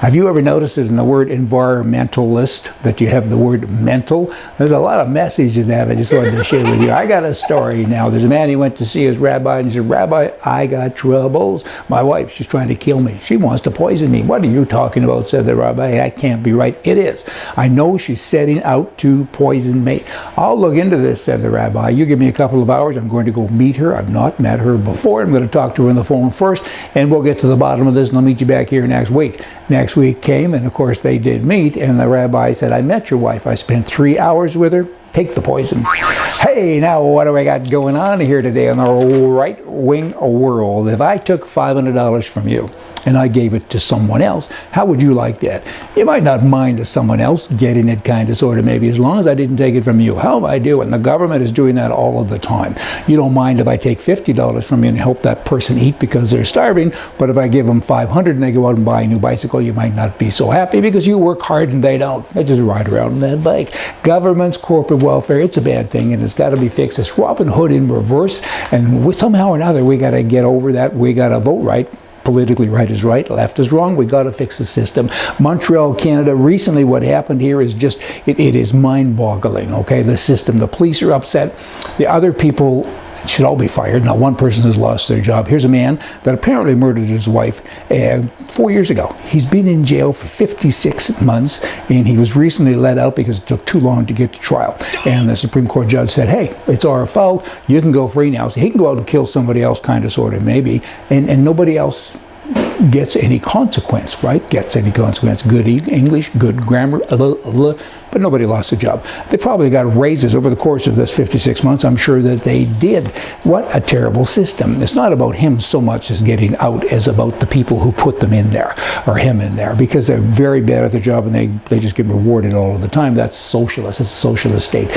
Have you ever noticed it in the word environmentalist that you have the word mental? There's a lot of message in that I just wanted to share with you. I got a story now. There's a man, he went to see his rabbi, and he said, Rabbi, I got troubles. My wife, she's trying to kill me. She wants to poison me. What are you talking about, said the rabbi. That can't be right. It is. I know she's setting out to poison me. I'll look into this, said the rabbi. You give me a couple of hours. I'm going to go meet her. I've not met her before. I'm going to talk to her on the phone first, and we'll get to the bottom of this, and I'll meet you back here next week. Next week came, and of course they did meet, and the rabbi said, I met your wife. I spent 3 hours with her. Take the poison. Hey, now what do I got going on here today in the right-wing world? If I took $500 from you and I gave it to someone else, how would you like that? You might not mind someone else getting it, kind of, sort of, maybe, as long as I didn't take it from you. How do I do it? And the government is doing that all of the time. You don't mind if I take $50 from you and help that person eat because they're starving, but if I give them $500 and they go out and buy a new bicycle, you might not be so happy because you work hard and they don't. They just ride around on that bike. Government's corporate welfare, it's a bad thing, and it's got to be fixed. It's Robin Hood in reverse, and somehow or another we got to get over that. We got to vote right. Politically, right is right, left is wrong. We got to fix the system. Montreal, Canada, recently what happened here is just, it is mind-boggling, okay? The system, the police are upset. The other people should all be fired. Now, one person has lost their job. Here's a man that apparently murdered his wife 4 years ago. He's been in jail for 56 months, and he was recently let out because it took too long to get to trial. And the Supreme Court judge said, hey, it's our fault. You can go free now. So he can go out and kill somebody else, kind of, sort of, maybe, and nobody else gets any consequence, right? Gets any consequence. Good English, good grammar, but nobody lost a job. They probably got raises over the course of this 56 months. I'm sure that they did. What a terrible system. It's not about him so much as getting out as about the people who put them in there, or him in there, because they're very bad at their job and they just get rewarded all of the time. That's socialist. It's a socialist state.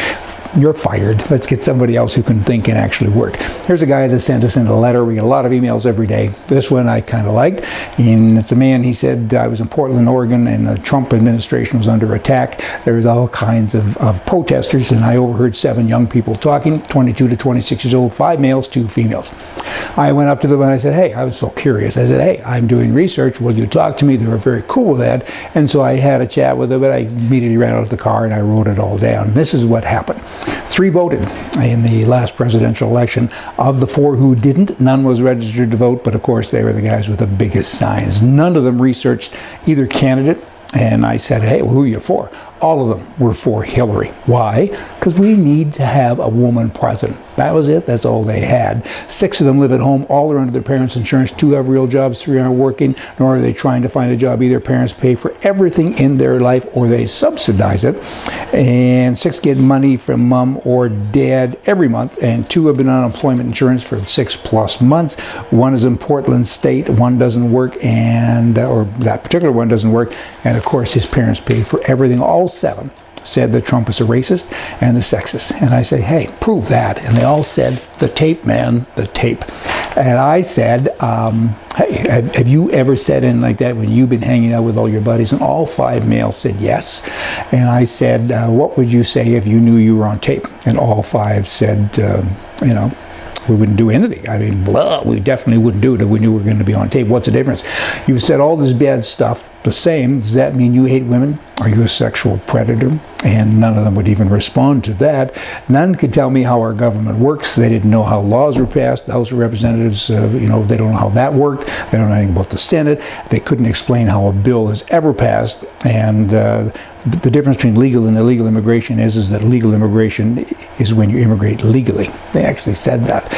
You're fired. Let's get somebody else who can think and actually work. Here's a guy that sent us in a letter. We get a lot of emails every day. This one I kind of liked. And it's a man, he said, I was in Portland, Oregon, and the Trump administration was under attack. There was all kinds of protesters, and I overheard 7 young people talking, 22 to 26 years old, 5 males, 2 females. I went up to them and I said, hey, I was so curious. I said, hey, I'm doing research. Will you talk to me? They were very cool with that. And so I had a chat with them, but I immediately ran out of the car and I wrote it all down. This is what happened. 3 voted in the last presidential election. Of the 4 who didn't, none was registered to vote, but of course they were the guys with the biggest signs. None of them researched either candidate, and I said, hey, well, who are you for? All of them were for Hillary. Why? Because we need to have a woman president. That was it. That's all they had. 6 of them live at home. All are under their parents' insurance. 2 have real jobs. 3 aren't working, nor are they trying to find a job. Either parents pay for everything in their life or they subsidize it. And 6 get money from mom or dad every month. And 2 have been on unemployment insurance for 6+ months. 1 is in Portland State. 1 doesn't work, or that particular one doesn't work. And of course, his parents pay for everything. All 7 said that Trump is a racist and a sexist. And I say, hey, prove that. And they all said, the tape, man, the tape. And I said, hey, have you ever said anything like that when you've been hanging out with all your buddies? And all 5 males said yes. And I said, what would you say if you knew you were on tape? And all 5 said, you know, we wouldn't do anything. I mean, we definitely wouldn't do it if we knew we were going to be on tape. What's the difference? You've said all this bad stuff the same. Does that mean you hate women? Are you a sexual predator? And none of them would even respond to that. None could tell me how our government works. They didn't know how laws were passed. The House of Representatives, you know, they don't know how that worked. They don't know anything about the Senate. They couldn't explain how a bill is ever passed. And the difference between legal and illegal immigration is that legal immigration is when you immigrate legally. They actually said that.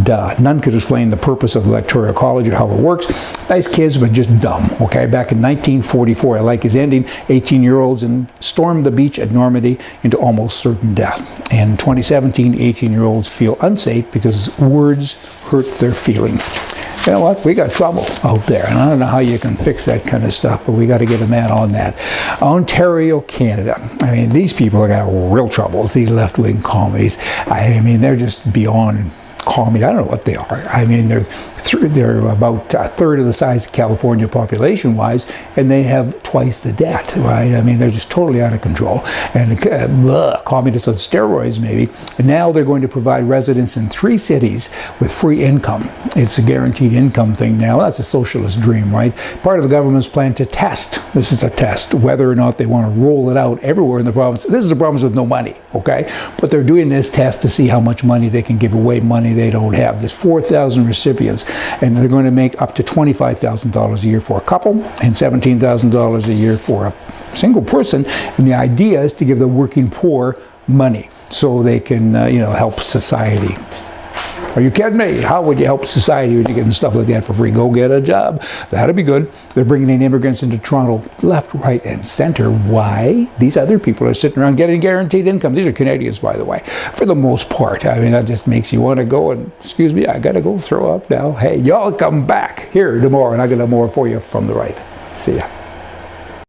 Duh. None could explain the purpose of the Electoral College or how it works. Nice kids, but just dumb. Okay, back in 1944, I like his ending, 18-year-olds stormed the beach at Normandy into almost certain death. In 2017, 18-year-olds feel unsafe because words hurt their feelings. You know what? We got trouble out there, and I don't know how you can fix that kind of stuff, but we got to get a man on that. Ontario, Canada. I mean, these people have got real troubles, these left-wing commies. I mean, they're just beyond commie. I don't know what they are. I mean, they're they're about a third of the size of California population-wise, and they have twice the debt, right? I mean, they're just totally out of control. And communists on steroids, maybe. And now they're going to provide residents in 3 cities with free income. It's a guaranteed income thing now. That's a socialist dream, right? Part of the government's plan to test, this is a test, whether or not they want to roll it out everywhere in the province. This is a province with no money, okay? But they're doing this test to see how much money they can give away, money they don't have. There's 4,000 recipients, and they're going to make up to $25,000 a year for a couple and $17,000 a year for a single person. And the idea is to give the working poor money so they can, help society. Are you kidding me? How would you help society when you're getting stuff like that for free? Go get a job. That'd be good. They're bringing in immigrants into Toronto left, right, and center. Why? These other people are sitting around getting guaranteed income. These are Canadians, by the way, for the most part. I mean, that just makes you want to go and, excuse me, I got to go throw up now. Hey, y'all come back here tomorrow, and I got more for you from the right. See ya.